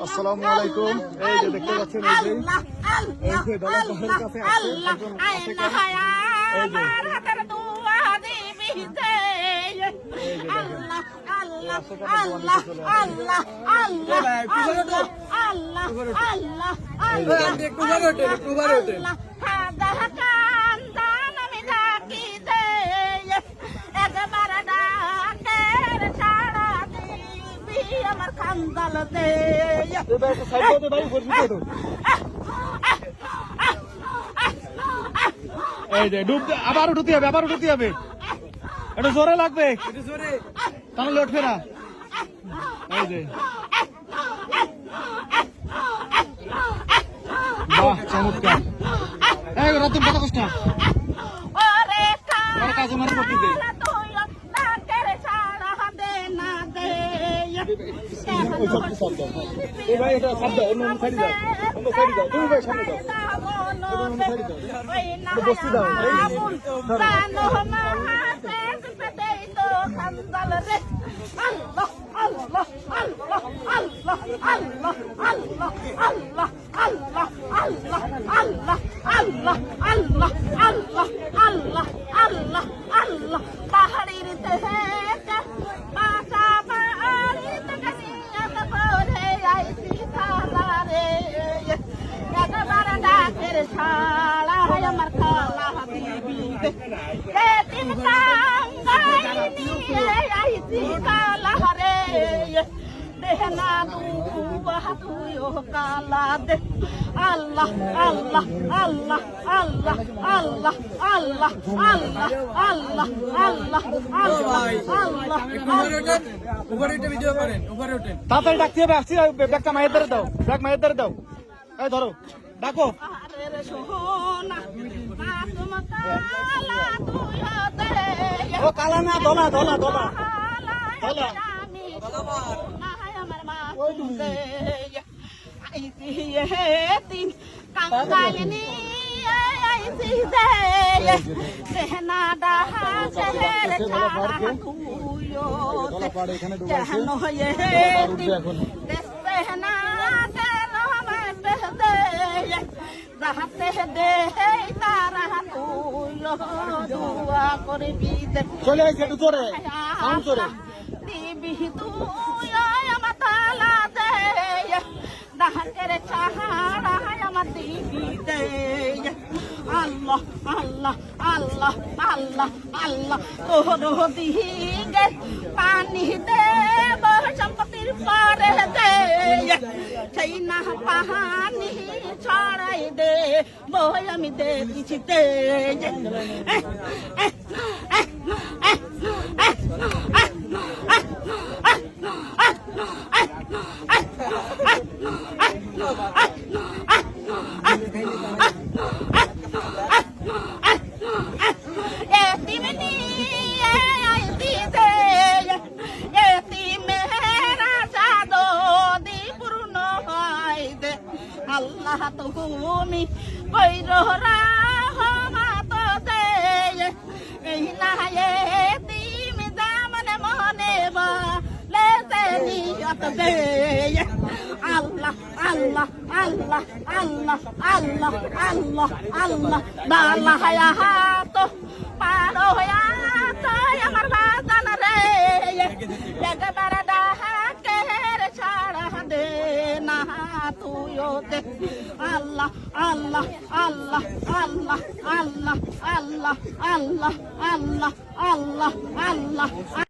আসসালামু আলাইকুম। এই যে দেখতে পাচ্ছেন এই যে দলার কাছে আমার খান্দাল দে এই যে ডুব আবার উঠতে হবে এটা জোরে লাগবে তাহলে উঠবে না। এই যে বাহ চমৎকার। এই রাতুল কত কষ্ট কাজে মারি করতে দে ভাই এটা শব্দ অন্য সাইড দাও তুমি ভাই সামনে দাও বসতে দাও পাহাড়ির শালা আমার খালা দিবি তিন কাঙ্গাইনি আইছি কালা রে দেহনা দুবা তুইও কালা দে আল্লাহ আল্লাহ আল্লাহ আল্লাহ আল্লাহ আল্লাহ আল্লাহ আল্লাহ আল্লাহ আল্লাহ ভিডিও করেন উপরে ওঠেন তাড়াতাড়ি ডাকতে হবে। আসছি ব্যাগটা মায়ের ধরে দাও, ব্যাগ মায়ের ধরে দাও। এই ধরো ডাকো ও কালা না ধলা ধলা ধলা ধলা কাঙ্গালিনী সেহনা ডাহা সেহের ছাড়া তুইও যেন হয়ে সেহনা রাহাতে দে তারা তুইও দুয়া করবি চলে আসছে একটু জোরে সাউন্ড জোরে দিবি তুই আমার তালা দে ডাকের ছাড়া আমার দিবি দে আল্লাহ আল্লাহ আল্লাহ আল্লাহ আল্লাহ তোর দিকে পানি দে সম্পত্তির পরে দে সেই না পাহানি ছড়াই দে বই আমি দে দিছি দে আল্লাহ তুমি কইরো রাহমাত দে এই না এতিম জামনে মনে বলে নিয়ত দে আল্লাহ আল্লাহ আল্লাহ আল্লাহ আল্লাহ আল্লাহ আল্লাহ বালা হায়াত পারো হায়াত আমার বাজান রে একবার ডাকের ছাড়া দে না তুইও দে আল্লাহ আল্লাহ আল্লাহ আল্লাহ আল্লাহ আল্লাহ আল্লাহ আল্লাহ আল্লাহ আল্লাহ